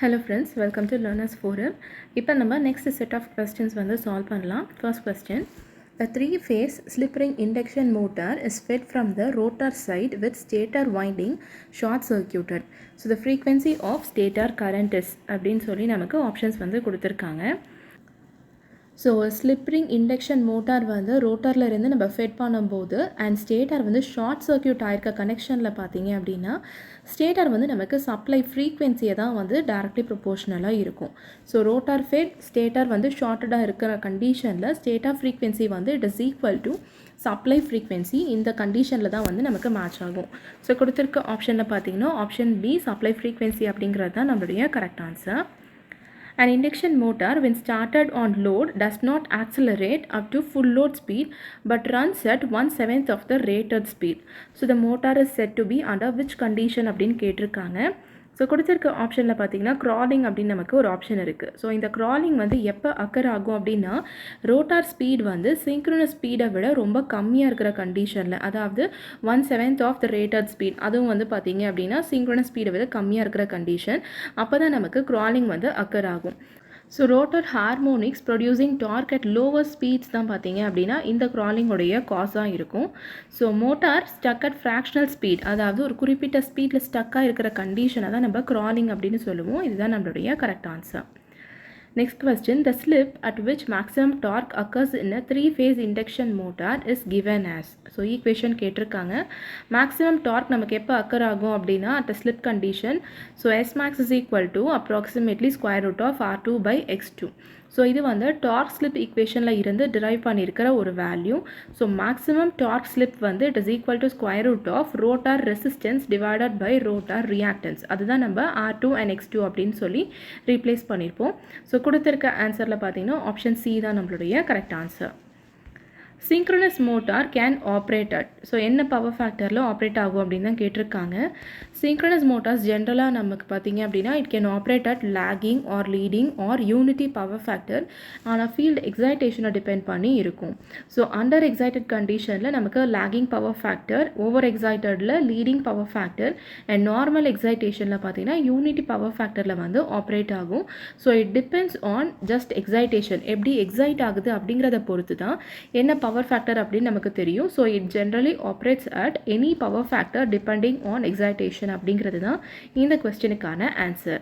Hello friends, welcome to Learners Forum. இப்போ நம்ம next set of questions வந்து solve பண்ணலாம். First question. A three-phase slip-ring induction motor is fed from the rotor side with stator winding short-circuited. So the frequency of stator current is அப்படின்னு சொல்லி நமக்கு options வந்து கொடுத்திருக்காங்க. So slip ring induction motor வந்து ரோட்டரில் இருந்து நம்ம ஃபெட் பண்ணும்போது அண்ட் ஸ்டேட்டர் வந்து ஷார்ட் சர்க்யூட் ஆயிருக்க கனெக்ஷனில் பார்த்தீங்க அப்படின்னா ஸ்டேட்டர் வந்து நமக்கு சப்ளை ஃப்ரீக்வென்சியை தான் வந்து டைரக்ட்லி ப்ரொபோஷனலாக இருக்கும். ஸோ ரோட்டார் ஃபெட் ஸ்டேட்டர் வந்து ஷார்ட்டடாக இருக்கிற கண்டிஷனில் ஸ்டேட்டர் ஃப்ரீக்வென்சி வந்து it is equal to supply frequency. இந்த கண்டிஷனில் தான் வந்து நமக்கு மேட்ச் ஆகும். ஸோ கொடுத்துருக்க ஆப்ஷனில் பார்த்தீங்கன்னா ஆப்ஷன் பி சப்ளை ஃப்ரீக்வென்சி அப்படிங்கிறது தான் நம்மளுடைய correct answer. An induction motor when started on load does not accelerate up to full load speed but runs at 1/7 of the rated speed. So the motor is said to be under which condition அப்படின்னு கேட்டிருக்காங்க. So கொடுத்துருக்க ஆப்ஷனில் பார்த்தீங்கன்னா crawling அப்படின்னு நமக்கு ஒரு option இருக்குது. So இந்த க்ராலிங் வந்து எப்போ அக்கர் ஆகும் அப்படின்னா ரோட்டார் ஸ்பீட் வந்து சிங்க்ரோனஸ் ஸ்பீடை விட ரொம்ப கம்மியாக இருக்கிற கண்டிஷனில், அதாவது 1/7 ஆஃப் த ரேட்டட் ஸ்பீட், அதுவும் வந்து பார்த்தீங்க அப்படின்னா சிங்க்ரோனஸ் ஸ்பீடை விட கம்மியாக இருக்கிற கண்டிஷன், அப்போ தான் நமக்கு க்ராலிங் வந்து அக்கர் ஆகும். So rotor harmonics producing dark at lower speeds தான் பார்த்தீங்க அப்படின்னா இந்த க்ராலிங்கோடைய காஸாக இருக்கும். So motor stuck at fractional speed, அதாவது ஒரு குறிப்பிட்ட ஸ்பீடில் ஸ்டக்காக இருக்கிற கண்டிஷனை தான் நம்ம க்ராலிங் அப்படின்னு சொல்லுவோம். இதுதான் நம்மளுடைய correct answer. Next question, the slip at which maximum torque occurs in a three-phase induction motor is given as. So equation கேட்டிருக்காங்க. maximum torque நமக்கு எப்போ occur ஆகும் அப்படின்னா at a slip condition. So S max is equal to approximately square root of R2 by X2. So இது வந்து torque slip ஈக்குவேஷனில் இருந்து derive பண்ணியிருக்கிற ஒரு value. So maximum torque slip வந்து it is equal to square root of rotor resistance divided by rotor reactance. அதுதான் நம்ம R2 and X2 அப்படின்னு சொல்லி ரீப்ளேஸ் பண்ணியிருப்போம். ஸோ கொடுத்துருக்க ஆன்சரில் பார்த்தீங்கன்னா ஆப்ஷன் சி தான் நம்மளுடைய correct answer. Synchronous motor can operate at, so என்ன பவர் ஃபேக்டரில் ஆப்ரேட் ஆகும் அப்படின்னு தான் கேட்டிருக்காங்க. சிங்க்ரோனஸ் மோட்டார்ஸ் ஜென்ரலாக நமக்கு பார்த்தீங்க அப்படின்னா it can operate at lagging or leading or unity power factor, ஆனால் ஃபீல்டு எக்ஸைட்டேஷனை டிபெண்ட் பண்ணி இருக்கும். ஸோ அண்டர் எக்ஸைட்டட் கண்டிஷனில் நமக்கு லேகிங் பவர் ஃபேக்டர், ஓவர் எக்ஸைட்டடில் leading power factor and normal எக்ஸைட்டேஷனில் பார்த்தீங்கன்னா யூனிட்டி பவர் ஃபேக்டரில் வந்து ஆப்ரேட் ஆகும். So it depends on just excitation, எப்படி எக்ஸைட் ஆகுது அப்படிங்கிறத பொறுத்து தான் என்ன பவர் ஃபேக்டர் அப்படின்னு நமக்கு தெரியும். So it generally operates at any power factor depending on excitation அப்படிங்கிறது தான் இந்த கொஸ்டினுக்கான answer.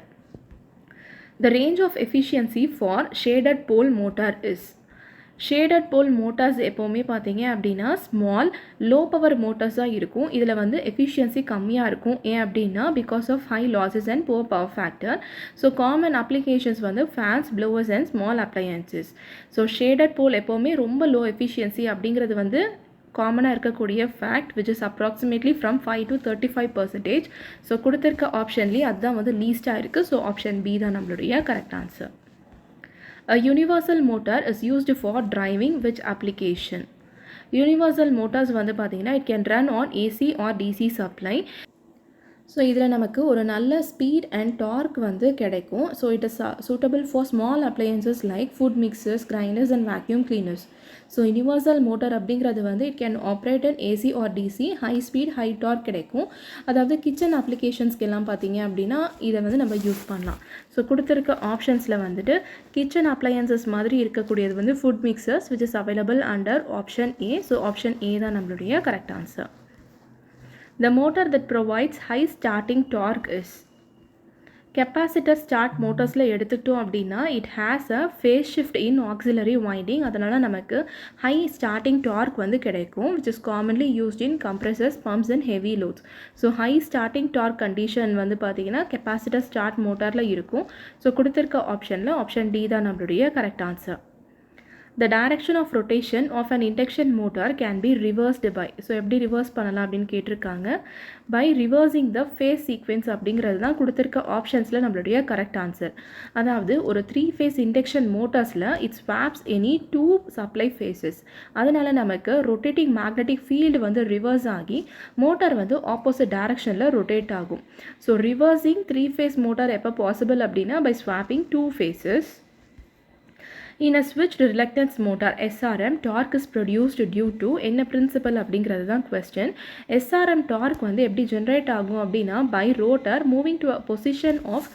The range of efficiency for shaded pole motor is. Shaded pole motors எப்போவுமே பார்த்தீங்க அப்படின்னா ஸ்மால் லோ பவர் மோட்டார்ஸாக இருக்கும். இதில் வந்து எஃபிஷியன்சி கம்மியாக இருக்கும். ஏன் அப்படின்னா because of high losses and poor power factor. So common applications வந்து fans, blowers and small appliances. So shaded pole எப்போவுமே ரொம்ப லோ எஃபிஷியன்சி அப்படிங்கிறது வந்து காமனாக இருக்கக்கூடிய fact which is approximately from 5 to 35%. So கொடுத்துருக்க ஆப்ஷன்லேயே அதுதான் வந்து லீஸ்ட்டாக இருக்குது. ஸோ ஆப்ஷன் பி தான் நம்மளுடைய correct answer. A universal motor is used for driving which application? Universal motors வந்து பார்த்தீங்கன்னா it can run on AC or DC supply. So இதில் நமக்கு ஒரு நல்ல ஸ்பீட் அண்ட் டார்க் வந்து கிடைக்கும். So it is suitable for small appliances like food mixers, grinders and vacuum cleaners. So universal motor அப்படிங்கிறது வந்து it can operate in AC or DC, high speed high torque கிடைக்கும். அதாவது kitchen அப்ளிகேஷன்ஸ்க்கு எல்லாம் பார்த்தீங்க அப்படின்னா இதை வந்து நம்ம யூஸ் பண்ணலாம். ஸோ கொடுத்துருக்க ஆப்ஷன்ஸில் வந்துட்டு கிச்சன் அப்ளையன்சஸ் மாதிரி இருக்கக்கூடியது வந்து food mixers which is available under option A. So option A தான் நம்மளுடைய correct answer. The motor that provides high starting torque is. Capacitor start மோட்டர்ஸில் எடுத்துக்கிட்டோம் அப்படின்னா it has a phase shift in auxiliary winding. அதனால் நமக்கு high starting torque வந்து கிடைக்கும் which is commonly used in compressors, pumps and heavy loads. So high starting torque condition வந்து பார்த்தீங்கன்னா capacitor start மோட்டாரில் இருக்கும். ஸோ கொடுத்துருக்க ஆப்ஷனில் ஆப்ஷன் டி தான் நம்மளுடைய correct answer. The direction of rotation of an induction motor can be reversed by. So எப்படி reverse பண்ணலாம் அப்படின்னு கேட்டிருக்காங்க. By reversing the phase sequence அப்படிங்கிறது தான் கொடுத்துருக்க ஆப்ஷன்ஸில் நம்மளுடைய கரெக்ட் ஆன்சர். அதாவது ஒரு 3-phase இண்டக்ஷன் மோட்டார்ஸில் it swaps any 2 supply phases. அதனால் நமக்கு ரொட்டேட்டிங் மேக்னெட்டிக் ஃபீல்டு வந்து ரிவர்ஸ் ஆகி மோட்டார் வந்து ஆப்போசிட் டைரக்ஷனில் ரொட்டேட் ஆகும். ஸோ ரிவர்ஸிங் 3-phase மோட்டார் எப்போ பாசிபிள் அப்படின்னா by swapping 2 phases. In a switched reluctance motor SRM, torque is produced due to என்ன principle அப்படிங்கிறது தான் question. SRM torque வந்து எப்படி generate ஆகும் அப்படின்னா by rotor moving to a position of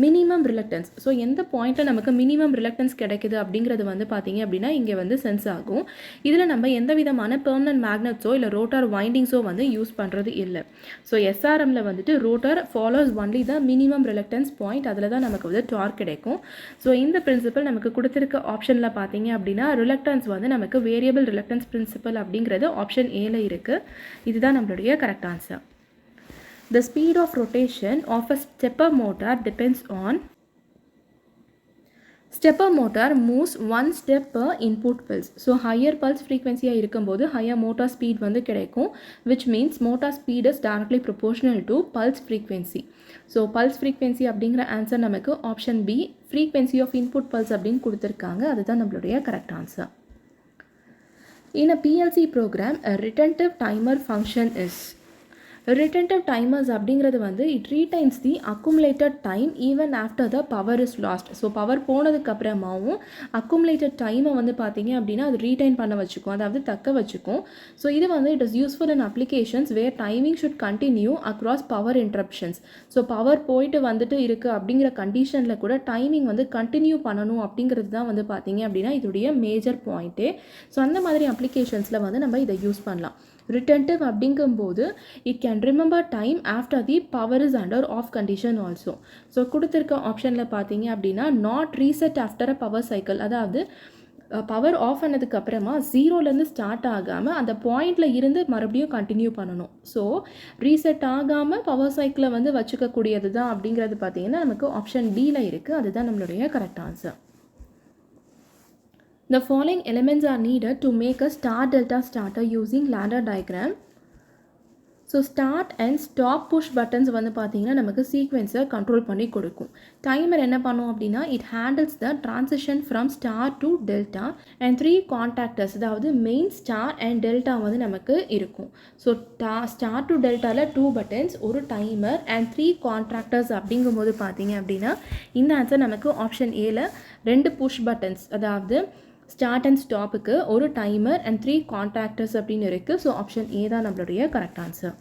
minimum reluctance. So எந்த பாயிண்ட்டில் நமக்கு minimum reluctance கிடைக்குது அப்படிங்கிறது வந்து பார்த்தீங்க அப்படின்னா இங்கே வந்து சென்ஸ் ஆகும். இதில் நம்ம எந்த விதமான பெர்மனன்ட் மேக்னட்ஸோ இல்லை ரோட்டார் வைண்டிங்ஸோ வந்து யூஸ் பண்ணுறது இல்லை. ஸோ எஸ்ஆர்எம்மில் வந்துட்டு rotor follows only the minimum reluctance point, அதில் தான் நமக்கு வந்து டார்க் கிடைக்கும். ஸோ இந்த பிரின்சிபல் நமக்கு கொடுத்துருக்க ஆப்ஷனில் பார்த்தீங்க அப்படின்னா ரிலக்டன்ஸ் வந்து நமக்கு வேரியபிள் ரிலக்டன்ஸ் பிரின்சிபல் அப்படிங்கிறது ஆப்ஷன் ஏல இருக்குது. இதுதான் நம்மளுடைய correct answer. The speed of rotation of a stepper motor depends on stepper motor moves one step per input pulse. So higher pulse frequency இருக்கும்போது higher motor speed வந்து கிடைக்கும், which means motor speed is directly proportional to pulse frequency. So pulse frequency அப்படிங்கிற answer நமக்கு option B frequency of input pulse அப்படின்னு கொடுத்துருக்காங்க. அதுதான் நம்மளுடைய correct answer. In a PLC program, a retentive timer function is retentive timers அப்படிங்கிறது வந்து it retains the accumulated time even after the power is lost. So power போனதுக்கு அப்புறமாவும் accumulated டைமை வந்து பார்த்தீங்க அப்படின்னா அது ரீடைன் பண்ண வச்சுக்கும், அதாவது தக்க வச்சுக்கும். ஸோ இது வந்து it is useful in applications where timing should continue across power interruptions. So power போயிட்டு வந்துட்டு இருக்குது அப்படிங்கிற கண்டிஷனில் கூட டைமிங் வந்து கண்டினியூ பண்ணணும் அப்படிங்கிறது தான் வந்து பார்த்தீங்க அப்படின்னா இதோடைய மேஜர் பாயிண்ட்டே. ஸோ அந்த மாதிரி அப்ளிகேஷன்ஸில் வந்து நம்ம இதை யூஸ் பண்ணலாம். retentive அப்படிங்கும்போது it can remember time after the power is under off condition also. So கொடுத்துருக்க ஆப்ஷனில் பார்த்தீங்க அப்படின்னா not reset after a power cycle, அதாவது பவர் ஆஃப் ஆனதுக்கு அப்புறமா ஜீரோலேருந்து ஸ்டார்ட் ஆகாமல் அந்த பாயிண்டில் இருந்து மறுபடியும் கண்டினியூ பண்ணணும். ஸோ ரீசெட் ஆகாமல் பவர் சைக்கிளை வந்து வச்சுக்கக்கூடியது தான் அப்படிங்கிறது பார்த்தீங்கன்னா நமக்கு ஆப்ஷன் டியில் இருக்குது. அதுதான் நம்மளுடைய correct answer. The following elements are needed to make a star delta starter using ladder diagram. So start and stop push buttons வந்து பார்த்தீங்கன்னா நமக்கு சீக்வென்ஸை கண்ட்ரோல் பண்ணி கொடுக்கும். டைமர் என்ன பண்ணும் அப்படின்னா it handles the transition from star to delta and 3 கான்டாக்டர்ஸ், அதாவது main star and delta வந்து நமக்கு இருக்கும். ஸோ ஸ்டார் டு டெல்டாவில் 2 பட்டன்ஸ், ஒரு டைமர் அண்ட் 3 கான்ட்ராக்டர்ஸ் அப்படிங்கும்போது பார்த்தீங்க அப்படின்னா இந்த ஆன்சர் நமக்கு ஆப்ஷன் ஏல 2 புஷ் பட்டன்ஸ், அதாவது ஸ்டார்ட் அண்ட் ஸ்டாப்புக்கு ஒரு டைமர் அண்ட் 3 கான்டாக்டர்ஸ் அப்படின்னு இருக்குது. ஸோ ஆப்ஷன் ஏ தான் நம்மளுடைய correct answer.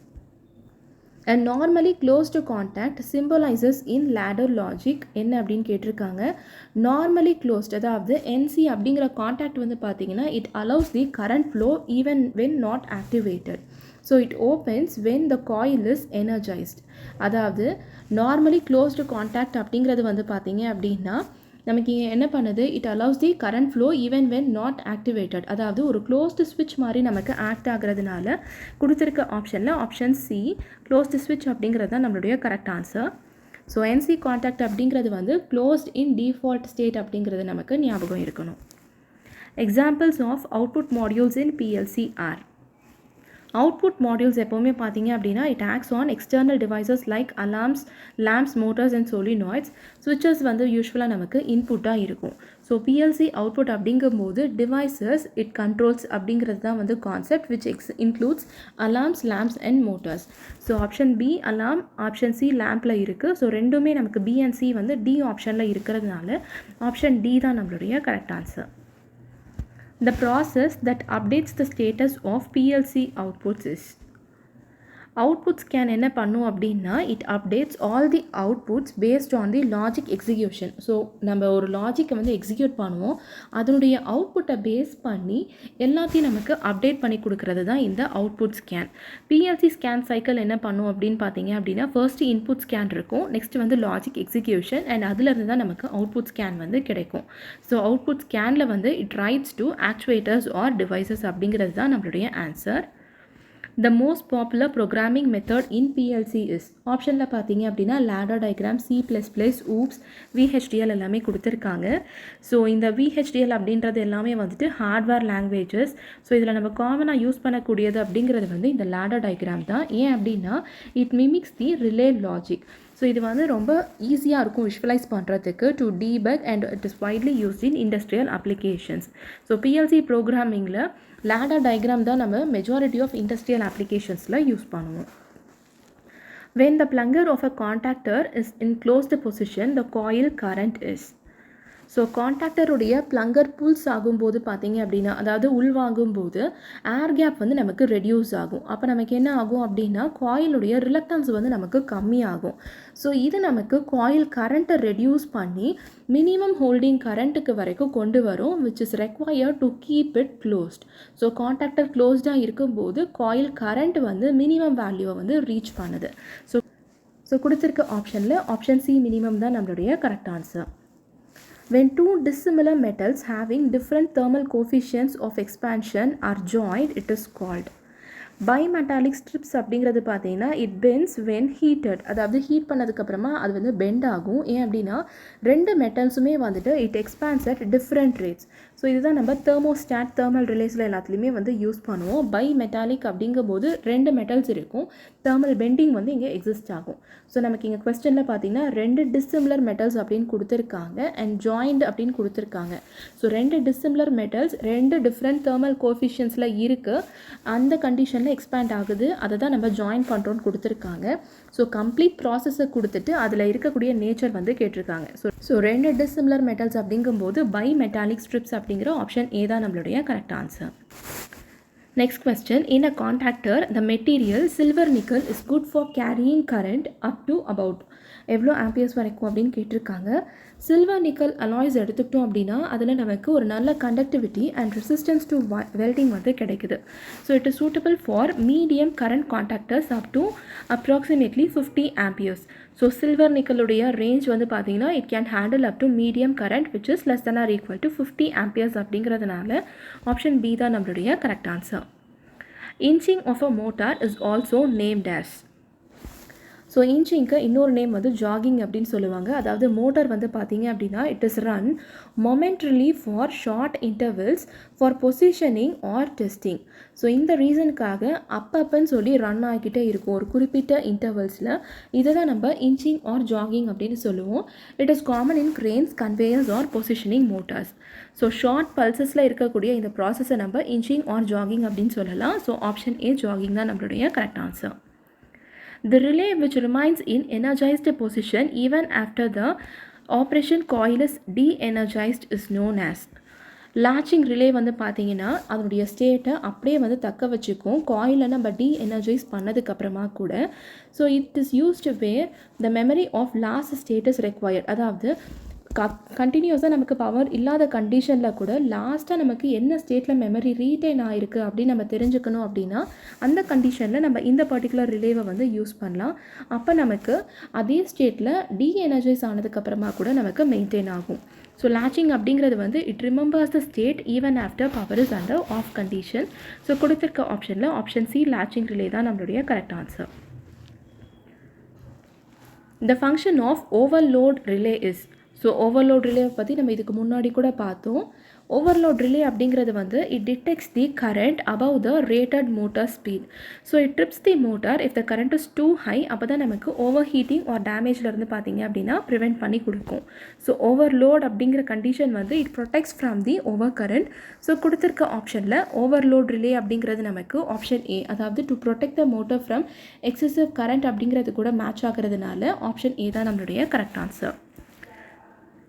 And normally closed contact symbolises in ladder logic என்ன அப்படின்னு கேட்டிருக்காங்க. நார்மலி க்ளோஸ்ட், அதாவது என்சி அப்படிங்கிற கான்டாக்ட் வந்து பார்த்தீங்கன்னா it allows the current flow even when not activated. So it opens when the coil is energised. அதாவது normally closed contact அப்படிங்கிறது வந்து பார்த்தீங்க அப்படின்னா நமக்கு என்ன பண்ணுது, it allows the current flow even when not activated, அதாவது ஒரு க்ளோஸ்டு ஸ்விட்ச் மாதிரி நமக்கு ஆக்ட் ஆகிறதுனால கொடுத்துருக்க ஆப்ஷனில் ஆப்ஷன் சி க்ளோஸ்டு ஸ்விட்ச் அப்படிங்கிறது தான் நம்மளுடைய correct answer. So NC contact அப்படிங்கிறது வந்து க்ளோஸ்ட் இன் டிஃபால்ட் ஸ்டேட் அப்படிங்கிறது நமக்கு ஞாபகம் இருக்கணும். Examples of output modules in PLC are. Output modules எப்போவுமே பார்த்தீங்க அப்படின்னா it acts on external devices like alarms, lamps, motors and solenoids. ஸ்விட்சஸ் வந்து யூஸ்வலாக நமக்கு இன்புட்டாக இருக்கும். ஸோ PLC அவுட்புட் அப்படிங்கும்போது டிவைசஸ் இட் கண்ட்ரோல்ஸ் அப்படிங்கிறது தான் வந்து concept which includes alarms, lamps and motors. So option B alarm, option C லேம்பில் இருக்குது. ஸோ ரெண்டுமே நமக்கு பி அண்ட் சி வந்து டி ஆப்ஷனில் இருக்கிறதுனால ஆப்ஷன் டி தான் நம்மளுடைய correct answer. The process that updates the status of PLC outputs is. Outputs can என்ன பண்ணும் அப்படின்னா it updates all the outputs based on the logic execution. So நம்ம ஒரு லாஜிக்கை வந்து எக்ஸிக்யூட் பண்ணுவோம், அதனுடைய அவுட்புட்டை பேஸ் பண்ணி எல்லாத்தையும் நமக்கு அப்டேட் பண்ணி கொடுக்கறது தான் இந்த output scan. PLC scan cycle என்ன பண்ணும் அப்படின்னு பார்த்தீங்க அப்படின்னா ஃபர்ஸ்ட்டு இன்புட் ஸ்கேன் இருக்கும், நெக்ஸ்ட் வந்து லாஜிக் எக்ஸிக்யூஷன் அண்ட் அதுலேருந்து தான் நமக்கு அவுட்புட் ஸ்கேன் வந்து கிடைக்கும். ஸோ அவுட்புட் ஸ்கேனில் வந்து it writes to actuators or devices அப்படிங்கிறது தான் நம்மளுடைய answer. The most popular programming method in PLC is. ஆப்ஷனில் பார்த்தீங்க அப்படின்னா ladder diagram, C++, OOPS, VHDL எல்லாமே கொடுத்துருக்காங்க. ஸோ இந்த VHDL அப்படின்றது எல்லாமே வந்துட்டு ஹார்ட்வேர் லாங்குவேஜஸ். ஸோ இதில் நம்ம காமனாக யூஸ் பண்ணக்கூடியது அப்படிங்கிறது வந்து இந்த ladder diagram தான். ஏன் அப்படின்னா it mimics the relay logic. So இது வந்து ரொம்ப ஈஸியாக இருக்கும் விஷுவலைஸ் பண்ணுறதுக்கு to debug and it is widely used in industrial applications. So PLC ப்ரோக்ராமிங்கில் ladder diagram தான் நம்ம மெஜாரிட்டி ஆஃப் இண்டஸ்ட்ரியல் அப்ளிகேஷன்ஸில் யூஸ் பண்ணுவோம். When the plunger of a contactor is in closed position, the coil current is. So காண்டாக்டருடைய plunger pulls ஆகும்போது பார்த்தீங்க அப்படின்னா, அதாவது உள்வாங்கும்போது air gap வந்து நமக்கு ரெடியூஸ் ஆகும். அப்போ நமக்கு என்ன ஆகும் அப்படின்னா, காயிலுடைய ரிலக்டன்ஸ் வந்து நமக்கு கம்மியாகும். ஸோ இது நமக்கு காயில் கரண்ட்டை ரெடியூஸ் பண்ணி மினிமம் ஹோல்டிங் கரண்ட்டுக்கு வரைக்கும் கொண்டு வரும், which is required to keep it closed. So contactor க்ளோஸ்டாக இருக்கும்போது காயில் கரண்ட் வந்து மினிமம் வேல்யூவை வந்து ரீச் பண்ணுது. ஸோ கொடுத்துருக்க ஆப்ஷனில் ஆப்ஷன் சி மினிமம் தான் நம்மளுடைய correct answer. When two dissimilar metals having different thermal coefficients of expansion are joined, it is called. Bimetallic strips அப்படிங்கிறது பார்த்தீங்கன்னா it bends when heated. அதாவது ஹீட் பண்ணதுக்கப்புறமா அது வந்து பெண்ட் ஆகும். ஏன் அப்படின்னா ரெண்டு மெட்டல்ஸுமே வந்துட்டு it expands at different rates. So இதுதான் நம்ம தெர்மோஸ்டாட் தெர்மல் ரிலேஸில் எல்லாத்துலேயுமே வந்து யூஸ் பண்ணுவோம். பைமெட்டாலிக் அப்படிங்கும்போது ரெண்டு மெட்டல்ஸ் இருக்கும், தெர்மல் பெண்டிங் வந்து இங்கே எக்ஸிஸ்ட் ஆகும். ஸோ நமக்கு இங்கே கொஸ்டினில் பார்த்தீங்கன்னா ரெண்டு டிஸ்சிமிலர் மெட்டல்ஸ் அப்படின்னு கொடுத்துருக்காங்க அண்ட் ஜாயிண்ட் அப்படின்னு கொடுத்துருக்காங்க. ஸோ ரெண்டு டிஸ்சிமிலர் மெட்டல்ஸ் ரெண்டு டிஃப்ரெண்ட் தெர்மல் கோஎஃபிஷியன்ட்ஸில் இருக்குது, அந்த கண்டிஷனில் எக்ஸ்பேண்ட் ஆகுது, அதை தான் நம்ம ஜாயின் பண்ணுறோன்னு கொடுத்துருக்காங்க. ஸோ கம்ப்ளீட் ப்ராசஸை கொடுத்துட்டு அதில் இருக்கக்கூடிய நேச்சர் வந்து கேட்டிருக்காங்க. ஸோ ரெண்டு டிஸ்சிமிலர் மெட்டல்ஸ் அப்படிங்கும்போது பைமெட்டாலிக் ஸ்ட்ரிப்ஸ் அப்படிங்கிற ஆப்ஷன் ஏ தான் நம்மளுடைய correct answer. Next question, in a contactor the material silver nickel is good for carrying current up to about எவ்வளோ ஆம்பியர்ஸ் வரைக்கும் அப்படின்னு கேட்டிருக்காங்க. சில்வர் நிக்கல் அலாய்ஸ் எடுத்துக்கிட்டோம் அப்படின்னா அதில் நமக்கு ஒரு நல்ல conductivity and resistance to welding வந்து கிடைக்குது. So it is suitable for medium current contactors up to approximately 50 amperes. So silver நிக்கலுடைய ரேஞ்ச் வந்து பார்த்தீங்கன்னா it can handle up to medium current which is less than or equal to 50 amperes அப்படிங்கிறதுனால option B தான் நம்மளுடைய correct answer. Inching of a motor is also named as. So இன்ச்சிங்க்கு இன்னொரு name வந்து jogging அப்படின்னு சொல்லுவாங்க. அதாவது மோட்டர் வந்து பார்த்தீங்க அப்படின்னா it is run momentarily for short intervals for positioning or testing. So இந்த ரீசனுக்காக அப்பப்பன்னு சொல்லி ரன் ஆகிக்கிட்டே இருக்கும் ஒரு குறிப்பிட்ட இன்டர்வல்ஸில். இதை தான் நம்ம இன்ச்சிங் ஆர் ஜாகிங் அப்படின்னு சொல்லுவோம். It is common in cranes, conveyors or positioning motors. So short பல்சஸில் இருக்கக்கூடிய இந்த ப்ராசஸை நம்ம இன்ச்சிங் ஆர் ஜாகிங் அப்படின்னு சொல்லலாம். ஸோ ஆப்ஷன் ஏ ஜாகிங் தான் நம்மளுடைய correct answer. The relay which remains in energized position even after the operation coil is de-energized is known as. latching relay வந்து பார்த்தீங்கன்னா அதனுடைய ஸ்டேட்டை அப்படியே வந்து தக்க வச்சுக்கும் காயிலை நம்ம de-energize பண்ணதுக்கப்புறமா கூட. So it is used where the memory of last state is required. அதாவது கண்டினியூஸாக நமக்கு பவர் இல்லாத கண்டிஷனில் கூட லாஸ்ட்டாக நமக்கு என்ன ஸ்டேட்டில் மெமரி ரீட்டைன் ஆகிருக்கு அப்படின்னு நம்ம தெரிஞ்சுக்கணும் அப்படின்னா அந்த கண்டிஷனில் நம்ம இந்த பர்டிகுலர் ரிலேவை வந்து யூஸ் பண்ணலாம். அப்போ நமக்கு அதே ஸ்டேட்டில் டீஎனர்ஜைஸ் ஆனதுக்கப்புறமா கூட நமக்கு மெயின்டைன் ஆகும். ஸோ latching அப்படிங்கிறது வந்து it remembers the state even after power is under off condition. So கொடுத்துருக்க ஆப்ஷனில் ஆப்ஷன் சி latching ரிலே தான் நம்மளுடைய correct answer. The function of overload relay is. So overload relay பற்றி நம்ம இதுக்கு முன்னாடி கூட பார்த்தோம். ஓவர்லோட் ரிலே அப்படிங்கிறது வந்து it detects the current above the rated motor speed. So it trips the motor if the current is too high. அப்போ தான் நமக்கு ஓவர் ஹீட்டிங் ஆர் டேமேஜ்லேருந்து பார்த்தீங்க அப்படின்னா ப்ரிவெண்ட் பண்ணி கொடுக்கும். ஸோ ஓவர்லோட் அப்படிங்கிற கண்டிஷன் வந்து it protects from the over current. So கொடுத்துருக்க ஆப்ஷனில் ஓவர்லோட் ரிலே அப்படிங்கிறது நமக்கு ஆப்ஷன் ஏ, அதாவது to protect the motor from excessive current அப்படிங்கிறது கூட மேட்ச் ஆகிறதுனால ஆப்ஷன் ஏ தான் நம்மளுடைய correct answer.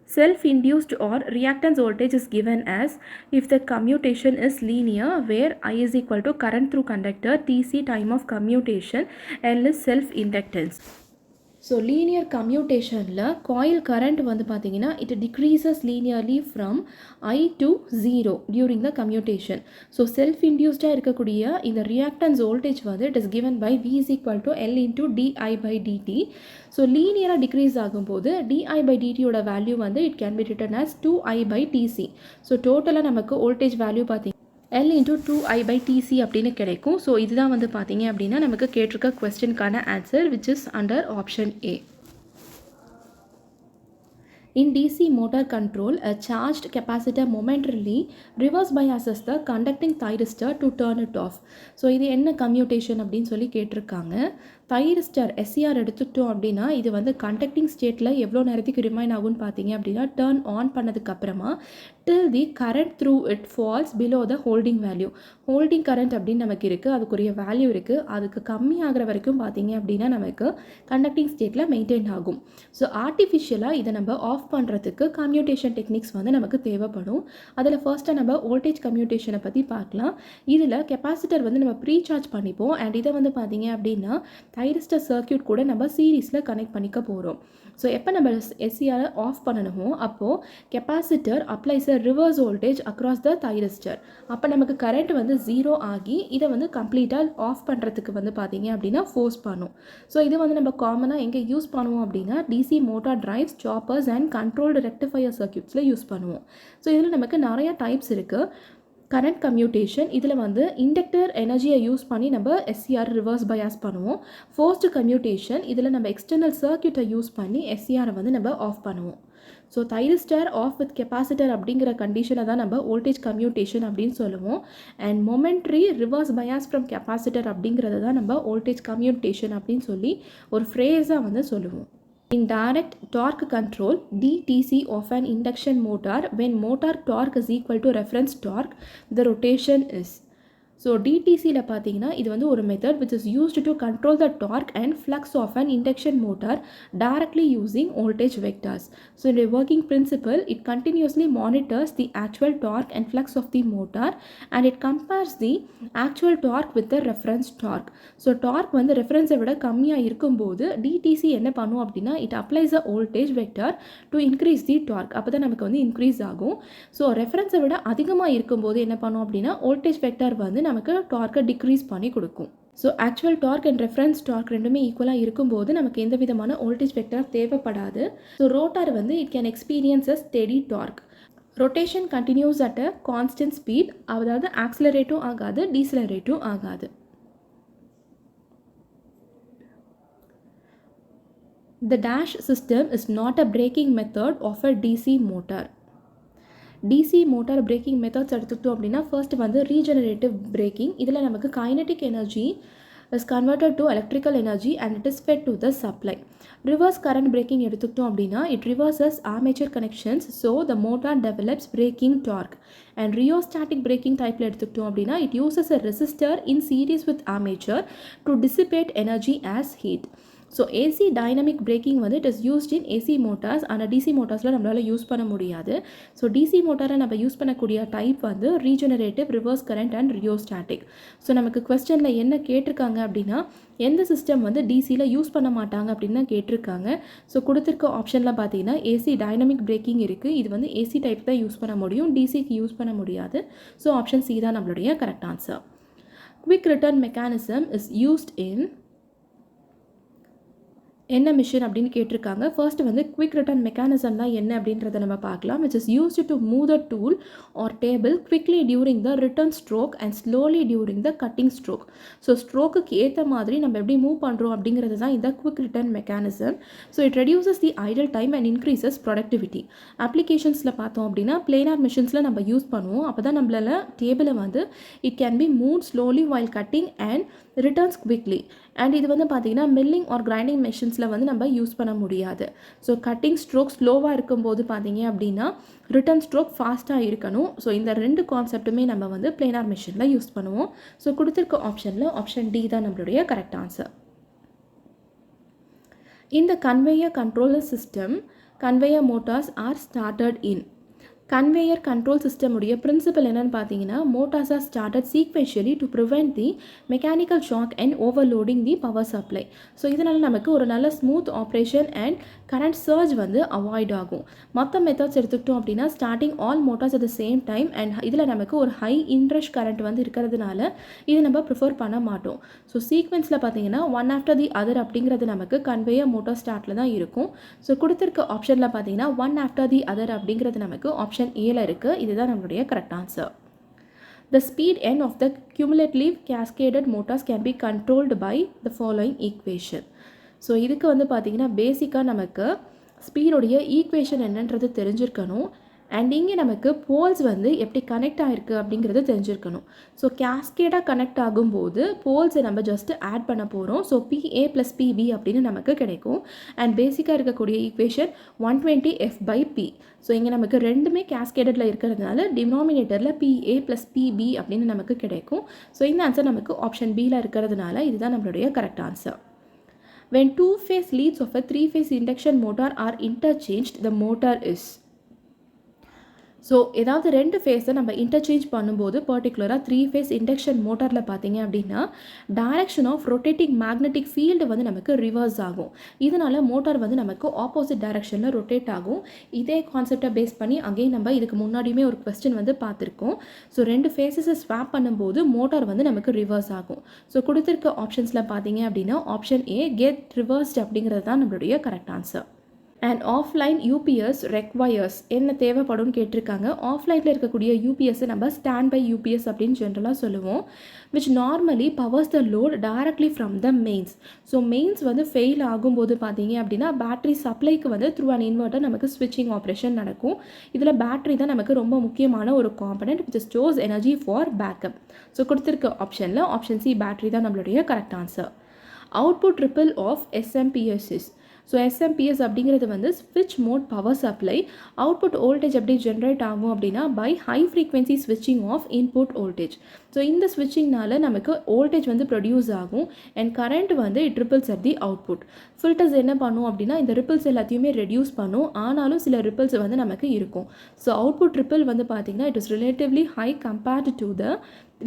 Self-induced or reactance voltage is given as if the commutation is linear where I is equal to current through conductor, TC time of commutation, L is self-inductance. So linear கம்யூட்டேஷனில் coil current வந்து பார்த்தீங்கன்னா it decreases linearly from I to 0 during the commutation. So self இன்டியூஸ்டாக இருக்கக்கூடிய இந்த reactance voltage வந்து it is given by V is equal to L into di/dt. ஸோ லீனியராக decrease ஆகும்போது di/dtயோட வேல்யூ வந்து it can be written as 2I/Tc. So டோட்டலாக நமக்கு வோல்டேஜ் வேல்யூ பார்த்தீங்கன்னா L into 2I/Tc அப்படின்னு கிடைக்கும். ஸோ இதுதான் வந்து பார்த்தீங்க அப்படின்னா நமக்கு கேட்டிருக்க கொஸ்டினுக்கான answer which is under option A. In DC motor control, a charged capacitor momentarily reverse biases the conducting thyristor to turn it off. So இது என்ன கம்யூட்டேஷன் அப்படின்னு சொல்லி கேட்டிருக்காங்க. தைரிஸ்டர் எஸ்சிஆர் எடுத்துட்டோம் அப்படின்னா இது வந்து கண்டக்டிங் ஸ்டேட்டில் எவ்வளோ நேரத்துக்கு ரிமைன் ஆகும்னு பார்த்தீங்க அப்படின்னா டர்ன் ஆன் பண்ணதுக்கப்புறமா till the current through it falls below the holding value. Holding current அப்படின்னு நமக்கு இருக்குது, அதுக்குரிய வேல்யூ இருக்குது. அதுக்கு கம்மியாகிற வரைக்கும் பார்த்தீங்க அப்படின்னா நமக்கு கண்டக்டிங் ஸ்டேட்டில் மெயின்டைன் ஆகும். ஸோ ஆர்டிஃபிஷியலாக இதை நம்ம ஆஃப் பண்ணுறதுக்கு கம்யூட்டேஷன் டெக்னிக்ஸ் வந்து நமக்கு தேவைப்படும். அதில் ஃபர்ஸ்ட்டாக நம்ம வோல்டேஜ் கம்யூட்டேஷனை பற்றி பார்க்கலாம். இதில் கெப்பாசிட்டர் வந்து நம்ம ப்ரீ சார்ஜ் பண்ணிப்போம். அண்ட் இதை வந்து பார்த்தீங்க அப்படின்னா தைரிஸ்டர் சர்க்யூட் கூட நம்ம சீரீஸில் கனெக்ட் பண்ணிக்க போகிறோம். ஸோ எப்போ நம்ம எஸ்சிஆர் ஆஃப் பண்ணணுமோ அப்போது capacitor applies a reverse voltage across the thyristor. அப்போ நமக்கு கரண்ட் வந்து 0 ஆகி இதை வந்து கம்ப்ளீட்டாக ஆஃப் பண்ணுறதுக்கு வந்து பார்த்தீங்க அப்படின்னா ஃபோர்ஸ் பண்ணும். ஸோ இது வந்து நம்ம காமனாக எங்கே யூஸ் பண்ணுவோம் அப்படின்னா DC motor drives, choppers and controlled rectifier சர்க்யூட்ஸில் யூஸ் பண்ணுவோம். ஸோ இதில் நமக்கு நிறைய டைப்ஸ் இருக்குது. கரண்ட் கம்யூட்டேஷன், இதில் வந்து இண்டக்டர் எனர்ஜியை யூஸ் பண்ணி நம்ம எஸ்சிஆர் ரிவர்ஸ் பயாஸ் பண்ணுவோம். ஃபோர்ஸ்டு கம்யூட்டேஷன், இதில் நம்ம எக்ஸ்டர்னல் சர்க்யூட்டை யூஸ் பண்ணி எஸ்சிஆரை வந்து நம்ம ஆஃப் பண்ணுவோம். So thyristor off with capacitor அப்படிங்கிற கண்டிஷனை தான் நம்ம வோல்டேஜ் கம்யூட்டேஷன் அப்படின்னு சொல்லுவோம். And momentary reverse bias from capacitor அப்படிங்கிறத தான் நம்ம வோல்டேஜ் கம்யூட்டேஷன் அப்படின்னு சொல்லி ஒரு ஃப்ரேஸாக வந்து சொல்லுவோம். In direct torque control, DTC of an induction motor, when motor torque is equal to reference torque, the rotation is. So டிடிசியில் பார்த்தீங்கன்னா இது வந்து ஒரு method which is used to control the torque and flux of an induction motor directly using voltage vectors. So in a working principle, it continuously monitors the actual torque and flux of the motor and it compares the actual torque with the reference torque. So torque வந்து ரெஃபரன்ஸை விட கம்மியாக இருக்கும்போது DTC என்ன பண்ணும் அப்படின்னா it applies a voltage vector to increase the torque. அப்போ தான் நமக்கு வந்து இன்க்ரீஸ் ஆகும். ஸோ ரெஃபரன்ஸை விட அதிகமாக இருக்கும்போது என்ன பண்ணும் அப்படின்னா voltage vector வந்து நமக்கு டார்க்கை டிக்ரீஸ் பண்ணி கொடுக்கும். So actual torque and reference torque ரெண்டுமே ஈக்குவலாக இருக்கும்போது நமக்கு எந்த விதமான வோல்டேஜ் வெக்டர் தேவைப்படாது. ஸோ ரோட்டார் வந்து it can experience a steady torque. Rotation continues at a constant speed, அதாவது ஆக்சிலரேட்டும் ஆகாது, டீசலரேட்டும் ஆகாது. The dash system is not a braking method of a DC motor. DC motor braking methods எடுத்துக்கிட்டோம் அப்படின்னா first வந்து regenerative braking. இதில் நமக்கு kinetic energy is converted to electrical energy and it is fed to the supply. Reverse current braking எடுத்துக்கிட்டோம் அப்படின்னா it reverses armature connections, so the motor develops braking torque. And rheostatic braking type எடுத்துக்கிட்டோம் அப்படின்னா it uses a resistor in series with armature to dissipate energy as heat. So AC dynamic braking வந்து it is used in AC motors. ஆனால் DC மோட்டார்ஸில் நம்மளால் use பண்ண முடியாது. So DC மோட்டாரை நம்ம யூஸ் பண்ணக்கூடிய டைப் வந்து regenerative, reverse current and rheostatic. So நமக்கு கொஸ்டினில் என்ன கேட்டிருக்காங்க அப்படின்னா எந்த சிஸ்டம் வந்து டிசியில் யூஸ் பண்ண மாட்டாங்க அப்படின்னு தான் கேட்டிருக்காங்க. ஸோ கொடுத்துருக்க ஆப்ஷனில் பார்த்தீங்கன்னா ஏசி டைனமிக் பிரேக்கிங் இருக்குது. இது வந்து ஏசி டைப் தான் யூஸ் பண்ண முடியும், டிசிக்கு யூஸ் பண்ண முடியாது. ஸோ ஆப்ஷன் சி தான் நம்மளுடைய correct answer. Quick return mechanism is used இன் என்ன மிஷின் அப்படின்னு கேட்டிருக்காங்க. ஃபர்ஸ்ட் வந்து குவிக் ரிட்டர்ன் மெக்கானிசம்னா என்ன அப்படின்றத நம்ம பார்க்கலாம். Which is used to move the tool or table quickly during the return stroke and slowly during the cutting stroke. So ஸ்ட்ரோக்குக்கு ஏற்ற மாதிரி நம்ம எப்படி மூவ் பண்ணுறோம் அப்படிங்கிறது தான் இந்த quick return mechanism. So it reduces the idle time and increases productivity. அப்ளிகேஷன்ஸில் பார்த்தோம் அப்படின்னா பிளேனார் மிஷின்ஸில் நம்ம யூஸ் பண்ணுவோம். அப்போ தான் நம்மளால் டேபிளை வந்து it can B move slowly while cutting and returns quickly. And இது வந்து பார்த்திங்கன்னா மில்லிங் ஆர் கிரைண்டிங் மெஷின்ஸில் வந்து நம்ம யூஸ் பண்ண முடியாது. ஸோ கட்டிங் ஸ்ட்ரோக் ஸ்லோவாக இருக்கும்போது பார்த்தீங்க அப்படின்னா ரிட்டர்ன் ஸ்ட்ரோக் ஃபாஸ்ட்டாக இருக்கணும். ஸோ இந்த ரெண்டு கான்செப்ட்டுமே நம்ம வந்து பிளேனார் மிஷினில் யூஸ் பண்ணுவோம். ஸோ கொடுத்துருக்க ஆப்ஷனில் ஆப்ஷன் டி தான் நம்மளுடைய கரெக்ட் ஆன்சர். இந்த conveyor controller system conveyor motors are started in. Conveyor control சிஸ்டமுடைய பிரின்சிபல் என்னென்னு பார்த்தீங்கன்னா motors are started sequentially to prevent the mechanical shock and overloading the power supply. So இதனால் நமக்கு ஒரு நல்ல smooth operation and current surge வந்து avoid ஆகும். மற்ற மெத்தட்ஸ் எடுத்துக்கிட்டோம் அப்படின்னா starting all motors at the same time and இதில் நமக்கு ஒரு ஹை இன்ரஷ் கரண்ட் வந்து இருக்கிறதுனால இதை நம்ம ப்ரிஃபர் பண்ண மாட்டோம். ஸோ சீக்வென்ஸில் பார்த்தீங்கன்னா ஒன் ஆஃப்டர் தி அதர் அப்படிங்கிறது நமக்கு கன்வேயர் மோட்டார் ஸ்டார்ட்டில் தான் இருக்கும். ஸோ கொடுத்துருக்க ஆப்ஷனில் பார்த்தீங்கன்னா ஒன் ஆஃப்டர் தி அதர் அப்படிங்கிறது நமக்கு ஆப்ஷன் ஏல இருக்குது. இதுதான் நம்மளுடைய correct answer. The speed end of the cumulative cascaded motors can be controlled by the following equation. So இதுக்கு வந்து பார்த்திங்கன்னா பேசிக்காக நமக்கு ஸ்பீடோடைய ஈக்குவேஷன் என்னன்றது தெரிஞ்சிருக்கணும். அண்ட் இங்கே நமக்கு போல்ஸ் வந்து எப்படி கனெக்ட் ஆகிருக்கு அப்படிங்கிறது தெரிஞ்சிருக்கணும். ஸோ கேஸ்கேடாக கனெக்ட் ஆகும்போது போல்ஸை நம்ம ஜஸ்ட் ஆட் பண்ண போகிறோம். ஸோ PA + PB அப்படின்னு நமக்கு கிடைக்கும். அண்ட் பேசிக்காக இருக்கக்கூடிய ஈக்குவேஷன் 120F/P. ஸோ இங்கே நமக்கு ரெண்டுமே கேஸ்கேடடில் இருக்கிறதுனால டினாமினேட்டரில் PA + PB அப்படின்னு நமக்கு கிடைக்கும். ஸோ இந்த ஆன்சர் நமக்கு ஆப்ஷன் பியில் இருக்கிறதுனால இதுதான் நம்மளுடைய correct answer. When two phase leads of a three-phase induction motor are interchanged, the motor is. So ஏதாவது ரெண்டு ஃபேஸை நம்ம இன்டர்சேஞ்ச் பண்ணும்போது பர்டிகுலராக 3-phase இண்டக்ஷன் மோட்டாரில் பார்த்தீங்க அப்படின்னா direction of rotating magnetic field வந்து நமக்கு ரிவர்ஸ் ஆகும். இதனால் மோட்டார் வந்து நமக்கு ஆப்போசிட் டைரக்ஷனில் ரொட்டேட் ஆகும். இதே கான்செப்டை பேஸ் பண்ணி அகைன் நம்ம இதுக்கு முன்னாடியுமே ஒரு கொஸ்டின் வந்து பார்த்துருக்கோம். ஸோ ரெண்டு ஃபேஸஸை ஸ்வாப் பண்ணும்போது மோட்டார் வந்து நமக்கு ரிவர்ஸ் ஆகும். ஸோ கொடுத்துருக்க ஆப்ஷன்ஸில் பார்த்தீங்க அப்படின்னா ஆப்ஷன் ஏ கெட் ரிவர்ஸ்ட் அப்படிங்கிறது தான் நம்மளுடைய correct answer. And offline UPS requires என்ன தேவைப்படும் கேட்டிருக்காங்க. ஆஃப்லைனில் இருக்கக்கூடிய யூபிஎஸ்ஸை நம்ம ஸ்டாண்ட் பை யூபிஎஸ் அப்படின்னு ஜென்ரலாக சொல்லுவோம். Which normally powers the load directly from the mains. So mains வந்து ஃபெயில் ஆகும்போது பார்த்தீங்க அப்படின்னா பேட்டரி சப்ளைக்கு வந்து த்ரூ அன் இன்வெர்ட்டர் நமக்கு ஸ்விட்சிங் ஆப்ரேஷன் நடக்கும். இதில் பேட்டரி தான் நமக்கு ரொம்ப முக்கியமான ஒரு component which stores energy for backup. So கொடுத்துருக்க ஆப்ஷனில் ஆப்ஷன் சி பேட்டரி தான் நம்மளுடைய correct answer. Output ripple of SMPS. So SMPS அப்படிங்கிறது வந்து ஸ்விட்ச் mode power supply. Output voltage எப்படி ஜென்ரேட் ஆகும் அப்படின்னா பை ஹை ஃப்ரீக்வன்சி ஸ்விட்சிங் ஆஃப் இன்புட் வோல்டேஜ். ஸோ இந்த ஸ்விட்சிங்னால நமக்கு வோல்டேஜ் வந்து ப்ரொடியூஸ் ஆகும் அண்ட் கரண்ட் வந்து it ripples at the output. Filters என்ன பண்ணும் அப்படின்னா இந்த ரிப்பிள்ஸ் எல்லாத்தையுமே ரெடியூஸ் பண்ணும். ஆனாலும் சில ரிப்பிள்ஸ் வந்து நமக்கு இருக்கும். ஸோ அவுட்புட் ரிப்பிள் வந்து பார்த்திங்கன்னா it is relatively high compared to the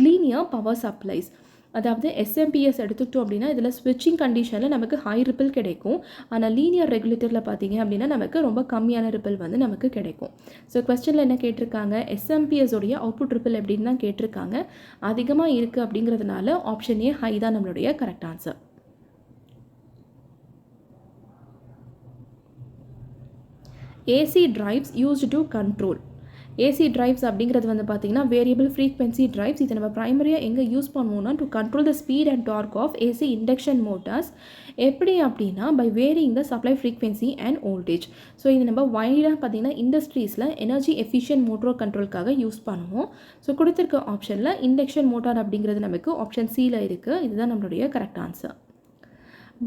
linear power supplies. அதாவது SMPS எடுத்துக்கிட்டோம் அப்படின்னா இதில் ஸ்விட்சிங் கண்டிஷனில் நமக்கு ஹை ரிப்பிள் கிடைக்கும். ஆனால் லீனியர் ரெகுலேட்டரில் பார்த்தீங்க அப்படின்னா நமக்கு ரொம்ப கம்மியான ரிப்பிள் வந்து நமக்கு கிடைக்கும். ஸோ கொஸ்டினில் என்ன கேட்டிருக்காங்க, SMPS உடைய அவுட்புட் ரிப்பிள் எப்படின்னு தான் கேட்டிருக்காங்க. அதிகமாக இருக்குது அப்படிங்கிறதுனால ஆப்ஷன் ஏ ஹை தான் நம்மளுடைய correct answer. AC drives used to control. AC drives அப்படிங்கிறது வந்து பார்த்திங்கன்னா வேரியபிள் ஃப்ரீக்வன்சி டிரைவ்ஸ். இதை நம்ம ப்ரைமரியாக எங்கே யூஸ் பண்ணுவோம்னா to control the speed and torque of AC induction motors. எப்படி அப்படின்னா by varying the supply frequency and voltage. So இது நம்ம வைடாக பார்த்திங்கன்னா இண்டஸ்ட்ரீஸில் எனர்ஜி எஃபிஷியன்ட் மோட்டார் கண்ட்ரோலுக்காக யூஸ் பண்ணுவோம். ஸோ கொடுத்துருக்க ஆப்ஷனில் இண்டக்ஷன் மோட்டார் அப்படிங்கிறது நமக்கு ஆப்ஷன் சியில் இருக்குது. இதுதான் நம்மளுடைய correct answer.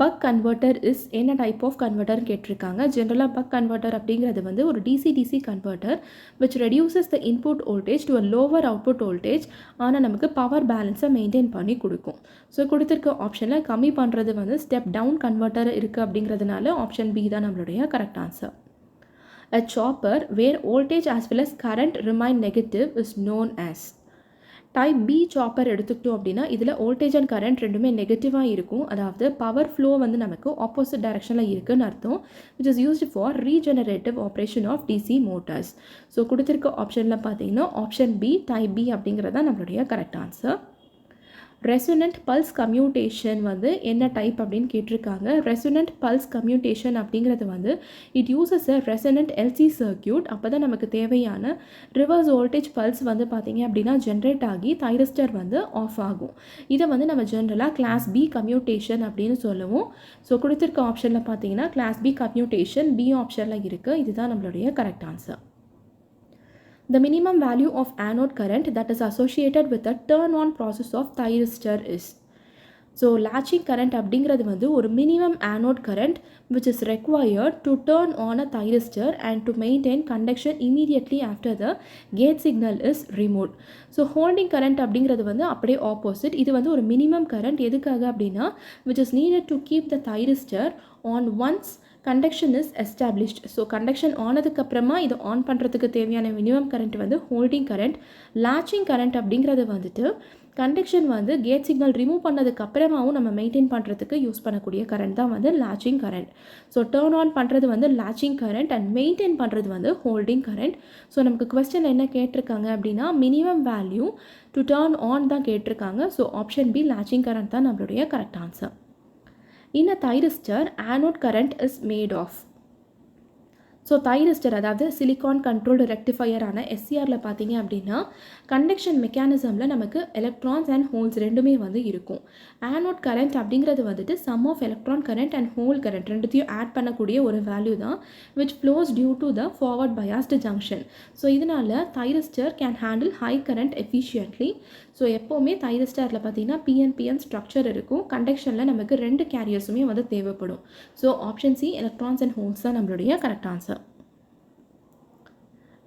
Buck converter is என்ன டைப் ஆஃப் கன்வெர்ட்டர்னு கேட்டிருக்காங்க. ஜென்ரலாக பக் கன்வெர்ட்டர் அப்படிங்கிறது வந்து ஒரு DC converter which reduces the input voltage to a lower output voltage. ஆனால் நமக்கு பவர் பேலன்ஸை மெயின்டைன் பண்ணி கொடுக்கும். ஸோ கொடுத்துருக்க ஆப்ஷனில் கம்மி பண்ணுறது வந்து ஸ்டெப் டவுன் கன்வெர்ட்டர் இருக்குது அப்படிங்கிறதுனால ஆப்ஷன் பி தான் நம்மளுடைய correct answer. A chopper where voltage as well as current remain negative is known as. Type B chopper எடுத்துக்கிட்டோம் அப்படின்னா இதில் வோல்டேஜ் அண்ட் கரண்ட் ரெண்டுமே நெகட்டிவாக இருக்கும். அதாவது பவர் ஃப்ளோ வந்து நமக்கு ஆப்போசிட் டைரக்ஷனில் இருக்குதுன்னு அர்த்தம். Which is used for regenerative operation of DC motors. So கொடுத்துருக்க ஆப்ஷனில் பார்த்தீங்கன்னா ஆப்ஷன் பி டைப் பி அப்படிங்கிறது தான் நம்மளுடைய correct answer. Resonant pulse commutation வந்து என்ன டைப் அப்படின்னு கேட்டிருக்காங்க. ரெசோனன்ட் பல்ஸ் கம்யூட்டேஷன் அப்படிங்கிறது வந்து it uses a resonant LC circuit. அப்போ தான் நமக்கு தேவையான ரிவர்ஸ் வோல்டேஜ் பல்ஸ் வந்து பார்த்திங்க அப்படின்னா ஜென்ரேட் ஆகி தைரிஸ்டர் வந்து ஆஃப் ஆகும். இதை வந்து நம்ம ஜென்ரலாக கிளாஸ் பி கம்யூட்டேஷன் அப்படின்னு சொல்லுவோம். ஸோ கொடுத்துருக்க ஆப்ஷனில் பார்த்தீங்கன்னா கிளாஸ் பி கம்யூட்டேஷன் பி ஆப்ஷனில் இருக்குது. இதுதான் நம்மளுடைய correct answer. The minimum value of anode current that is associated with the turn-on process of thyristor is. So latching current அப்படிங்கிறது வந்து ஒரு minimum anode current which is required to turn on a thyristor and to maintain conduction immediately after the gate signal is removed. So holding current அப்படிங்கிறது வந்து அப்படியே opposite. இது வந்து ஒரு minimum current எதுக்காக அப்படின்னா which is needed to keep the thyristor on once conduction is established. So conduction ஆனதுக்கப்புறமா இது ஆன் பண்ணுறதுக்கு தேவையான மினிமம் கரண்ட் வந்து ஹோல்டிங் கரண்ட். லாச்சிங் கரண்ட் அப்படிங்கிறது வந்துட்டு கண்டக்ஷன் வந்து கேட் சிக்னல் ரிமூவ் பண்ணதுக்கப்புறமாவும் நம்ம மெயின்டைன் பண்ணுறதுக்கு யூஸ் பண்ணக்கூடிய கரண்ட் தான் வந்து launching current. So turn on பண்ணுறது வந்து லாச்சிங் கரண்ட் அண்ட் மெயின்டைன் பண்ணுறது வந்து ஹோல்டிங் கரண்ட். ஸோ நமக்கு கொஸ்டின் என்ன கேட்டிருக்காங்க அப்படின்னா minimum value to turn on தான் கேட்டிருக்காங்க. So option B launching current தான் நம்மளுடைய correct answer. In a thyristor, anode current is made of. So thyristor அதாவது சிலிக்கான் கண்ட்ரோல்டு ரெக்டிஃபையரான எஸ்சிஆரில் பார்த்தீங்க அப்படின்னா கண்டக்ஷன் மெக்கானிசமில் நமக்கு எலக்ட்ரான்ஸ் அண்ட் ஹோல்ஸ் ரெண்டுமே வந்து இருக்கும். ஆனோட் கரண்ட் அப்படிங்கிறது வந்துட்டு sum of electron current and hole current ரெண்டுத்தையும் ஆட் பண்ணக்கூடிய ஒரு வேல்யூ தான் which flows due to the forward biased junction. So இதனால் thyristor can handle high current efficiently. So எப்போவுமே தைரிஸ்டரில் பார்த்தீங்கன்னா PNPN ஸ்ட்ரக்சர் இருக்கும். கண்டக்ஷனில் நமக்கு 2 கேரியர்ஸுமே வந்து தேவைப்படும். So option C electrons and holes தான் நம்மளுடைய correct answer.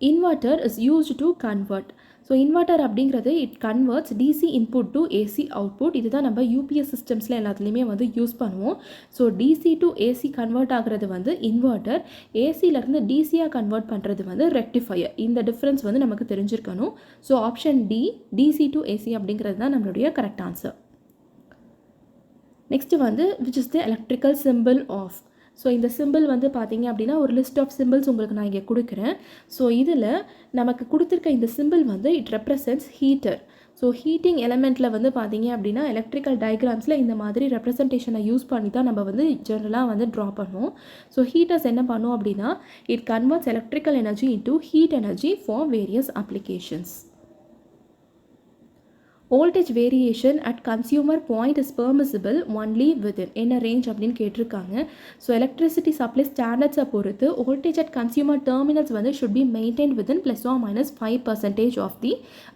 Inverter is used to convert. So inverter அப்படிங்கிறது it converts DC input to AC output. இதுதான் நம்ம UPS சிஸ்டம்ஸில் எல்லாத்துலேயுமே வந்து யூஸ் பண்ணுவோம். So DC to AC convert ஆகிறது வந்து இன்வெர்ட்டர், ஏசியிலேருந்து DCயாக கன்வெர்ட் பண்ணுறது வந்து ரெக்டிஃபையர். இந்த டிஃப்ரென்ஸ் வந்து நமக்கு தெரிஞ்சிருக்கணும். So option D DC to AC அப்படிங்கிறது தான் நம்மளுடைய கரெக்ட் ஆன்சர். நெக்ஸ்ட்டு வந்து which is the electrical symbol of. So இந்த சிம்பிள் வந்து பார்த்தீங்க அப்படின்னா ஒரு லிஸ்ட் ஆஃப் சிம்பிள்ஸ் உங்களுக்கு நான் இங்கே கொடுக்குறேன். ஸோ இதில் நமக்கு கொடுத்துருக்க இந்த சிம்பிள் வந்து it represents heater. So heating எலமெண்ட்டில் வந்து பார்த்தீங்க அப்படின்னா எலக்ட்ரிக்கல் டயக்ராம்ஸில் இந்த மாதிரி ரெப்ரசன்டேஷனை யூஸ் பண்ணி தான் நம்ம வந்து ஜென்ரலாக வந்து ட்ரா பண்ணுவோம். ஸோ ஹீட்டர்ஸ் என்ன பண்ணும் அப்படின்னா it converts electrical energy into heat energy for various applications. Voltage variation at consumer point is permissible only within என்ன ரேஞ்ச் அப்படின்னு கேட்டிருக்காங்க. ஸோ எலக்ட்ரிசிட்டி சப்ளை ஸ்டாண்டர்ட்ஸை பொறுத்து வோல்டேஜ் அட் கன்சியூமர் டெர்மினல்ஸ் வந்து should be maintain within +or-5% of the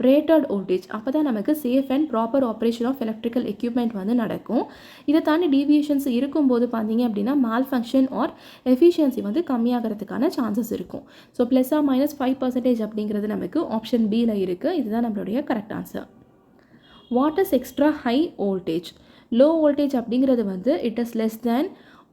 rated voltage. அப்போ தான் நமக்கு safe and proper operation of electrical equipment வந்து நடக்கும். இதை தாண்டி டீவியேஷன்ஸ் இருக்கும்போது பார்த்தீங்க அப்படின்னா மால் ஃபங்க்ஷன் ஆர் எஃபிஷியன்சி வந்து கம்மியாகிறதுக்கான சான்சஸ் இருக்கும். ஸோ +or-5% அப்படிங்கிறது நமக்கு ஆப்ஷன் பியில் இருக்குது. இதுதான் நம்மளுடைய correct answer. What is extra high voltage? Low voltage அப்படிங்கிறது வந்து it is less than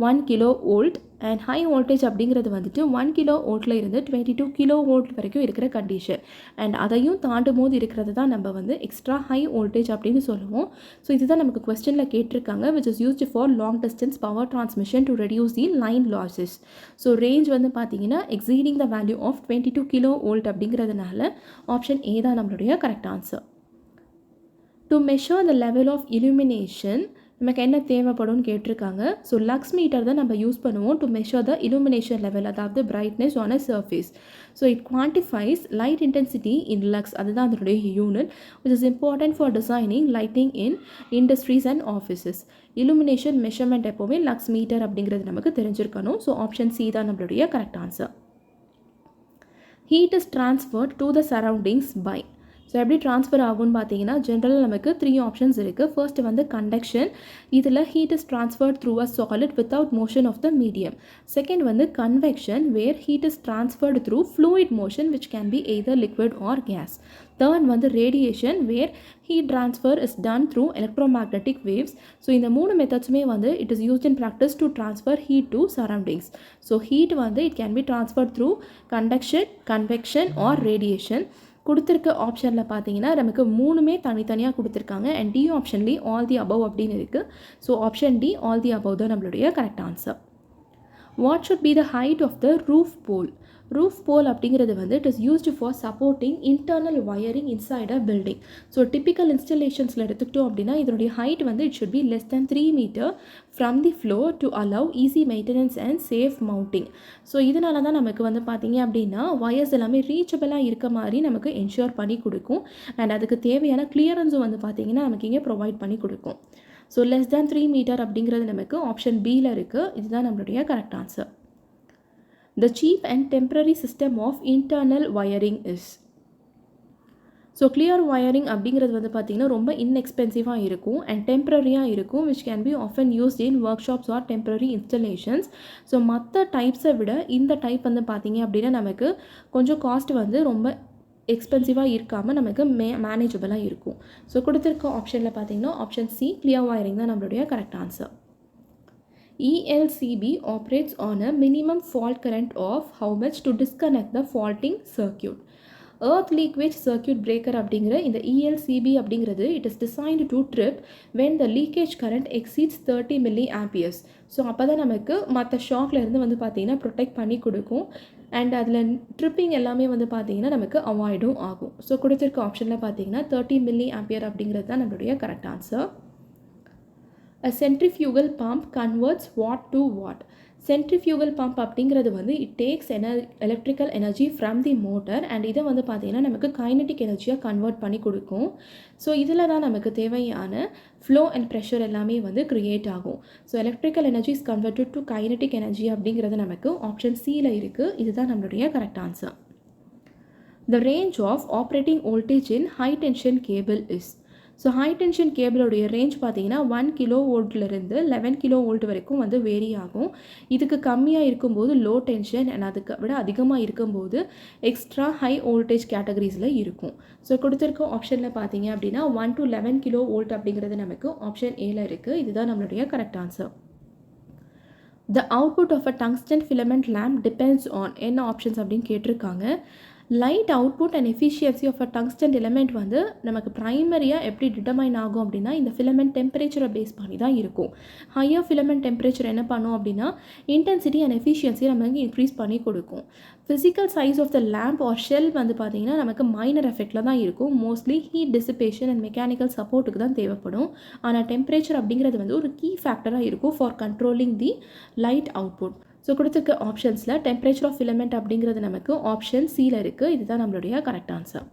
1 kV and high voltage அப்படிங்கிறது வந்துட்டு 1 kV இருந்து 22 kV வரைக்கும் இருக்கிற கண்டிஷன். அண்ட் அதையும் தாண்டும் போது இருக்கிறது தான் நம்ம வந்து எக்ஸ்ட்ரா ஹை வோல்டேஜ் அப்படின்னு சொல்லுவோம். ஸோ இதுதான் நமக்கு கொஸ்டினில் கேட்டிருக்காங்க which is used for long distance power transmission to reduce the line losses. So range வந்து பார்த்தீங்கன்னா exceeding the value of 22 kV அப்படிங்கிறதுனால ஆப்ஷன் ஏ தான் நம்மளுடைய correct answer. To measure the level of illumination நமக்கு என்ன தேவைப்படும்னு கேட்டிருக்காங்க. ஸோ லக்ஸ் மீட்டர் தான் நம்ம யூஸ் பண்ணுவோம் to measure the illumination level, அதாவது brightness on a surface. So it quantifies light intensity in lux, அதுதான் அதனுடைய unit which is important for designing lighting in industries and offices. illumination measurement எப்போவுமே lux metre அப்படிங்கிறது நமக்கு தெரிஞ்சிருக்கணும். So option C தான் நம்மளுடைய correct answer. Heat is transferred to the surroundings by. So எப்படி transfer ஆகும்னு பார்த்தீங்கன்னா ஜென்ரலாக நமக்கு 3 ஆப்ஷன்ஸ் இருக்குது. ஃபர்ஸ்ட் வந்து கண்டக்ஷன், இதில் heat is transferred through a solid without motion of the medium. Second வந்து convection where heat is transferred through fluid motion which can be either liquid or gas. Third வந்து radiation where heat transfer is done through electromagnetic waves. So இந்த 3 மெத்தட்ஸுமே வந்து it is used in practice to transfer heat to surroundings. So heat வந்து it can be transfer through conduction, convection or radiation. கொடுத்துருக்க ஆப்ஷனில் பார்த்தீங்கன்னா நமக்கு 3மே தனித்தனியாக கொடுத்துருக்காங்க அண்ட் டி ஆப்ஷன்லேயும் ஆல் தி அபவ் அப்படின்னு இருக்குது. So option D all the above தான் நம்மளுடைய correct answer. What should be the height of the roof pole? Roof pole அப்படிங்கிறது வந்து it is used for supporting internal wiring inside a building. So typical இன்ஸ்டலேஷன்ஸில் எடுத்துக்கிட்டோம் அப்படின்னா இதனுடைய height வந்து it should be less than 3 meter from the floor to allow easy maintenance and safe mounting. So இதனால தான் நமக்கு வந்து பார்த்தீங்க அப்படின்னா வயர்ஸ் எல்லாமே ரீச்சபிளாக இருக்க மாதிரி நமக்கு என்ஷூர் பண்ணி கொடுக்கும் அண்ட் அதுக்கு தேவையான கிளியரன்ஸும் வந்து பார்த்தீங்கன்னா நமக்கு இங்கே ப்ரொவைட் பண்ணி கொடுக்கும். ஸோ லெஸ் தேன் 3 மீட்டர் அப்படிங்கிறது நமக்கு ஆப்ஷன் பியில் இருக்குது. இதுதான் நம்மளுடைய correct answer. The cheap and temporary system of internal wiring is. So clear wiring அப்படிங்கிறது வந்து பார்த்திங்கன்னா ரொம்ப இன்எக்ஸ்பென்சிவாக இருக்கும் அண்ட் டெம்ப்ரரியாக இருக்கும் which can be often used in workshops or temporary installations. So மற்ற டைப்ஸை விட இந்த டைப் வந்து பார்த்திங்க அப்படின்னா நமக்கு கொஞ்சம் காஸ்ட் வந்து ரொம்ப எக்ஸ்பென்சிவாக இருக்காமல் நமக்கு மேனேஜபிளாக இருக்கும். ஸோ கொடுத்துருக்க ஆப்ஷனில் பார்த்திங்கன்னா ஆப்ஷன் சி கிளியர் வயரிங் தான் நம்மளுடைய correct answer. ELCB operates on a minimum fault current of how much to disconnect the faulting circuit. Earth leakage circuit breaker அப்படிங்கிற இந்த ELCB அப்படிங்கிறது it is designed to trip when the leakage current exceeds 30 milliamperes. So அப்போ தான் நமக்கு மற்ற ஷாக்ல இருந்து வந்து பார்த்தீங்கன்னா ப்ரொடெக்ட் பண்ணி கொடுக்கும் அண்ட் அதில் ட்ரிப்பிங் எல்லாமே வந்து பார்த்தீங்கன்னா நமக்கு அவாய்டும் ஆகும். ஸோ கொடுத்துருக்க ஆப்ஷனில் பார்த்தீங்கன்னா 30 milliampere அப்படிங்கிறது தான் நம்மளுடைய correct answer. A centrifugal pump converts watt to watt. Centrifugal pump அப்படிங்கிறது வந்து it takes electrical energy from the motor and இதை வந்து பார்த்திங்கன்னா நமக்கு கைனடிக் எனர்ஜியாக கன்வெர்ட் பண்ணி கொடுக்கும். ஸோ இதில் தான் நமக்கு தேவையான ஃப்ளோ அண்ட் ப்ரெஷர் எல்லாமே வந்து க்ரியேட் ஆகும். So electrical energy is converted to kinetic energy அப்படிங்கிறது நமக்கு ஆப்ஷன் சியில் இருக்குது. இதுதான் நம்மளுடைய correct answer. The range of operating voltage in high tension cable is. So high tension கேபிளோடைய ரேஞ்ச் பார்த்தீங்கன்னா 1 kV 11 kV வரைக்கும் வந்து வேரி ஆகும். இதுக்கு கம்மியாக இருக்கும்போது லோ டென்ஷன் அண்ட் அதுக்கு விட அதிகமாக இருக்கும்போது எக்ஸ்ட்ரா ஹை வோல்டேஜ் கேட்டகரிஸில் இருக்கும். ஸோ கொடுத்துருக்க ஆப்ஷனில் பார்த்தீங்க அப்படின்னா 1 to 11 kV அப்படிங்கிறது நமக்கு ஆப்ஷன் ஏல இருக்குது. இதுதான் நம்மளுடைய correct answer. The output of a tungsten filament lamp depends on என்ன ஆப்ஷன்ஸ் அப்படின்னு கேட்டிருக்காங்க. Light output and efficiency of a tungsten element வந்து நமக்கு ப்ரைமரியாக எப்படி டிட்டர்மைன் ஆகும் அப்படின்னா இந்த ஃபிலமெண்ட் டெம்பரேச்சரை பேஸ் பண்ணி தான் இருக்கும். ஹையர் ஃபிலமெண்ட் டெம்பரேச்சர் என்ன பண்ணும் அப்படின்னா இன்டென்சிட்டி அண்ட் எஃபிஷியன்சியை நமக்கு இன்க்ரீஸ் பண்ணி கொடுக்கும். Physical size of the lamp or shell வந்து பார்த்திங்கன்னா நமக்கு மைனர் எஃபெக்டில் தான் இருக்கும். Mostly heat dissipation and mechanical சப்போர்ட்டுக்கு தான் தேவைப்படும். ஆனால் டெம்பரேச்சர் அப்படிங்கிறது வந்து ஒரு கீ ஃபேக்டராக இருக்கும் for controlling the light output. So கொடுத்துருக்க ஆப்ஷன்ஸில் டெம்பரேச்சர் ஆஃப் ஃபிலமெண்ட் அப்படிங்கிறது நமக்கு ஆப்ஷன் சியில் இருக்குது. இதுதான் நம்மளுடைய கரெக்ட் ஆன்சர்.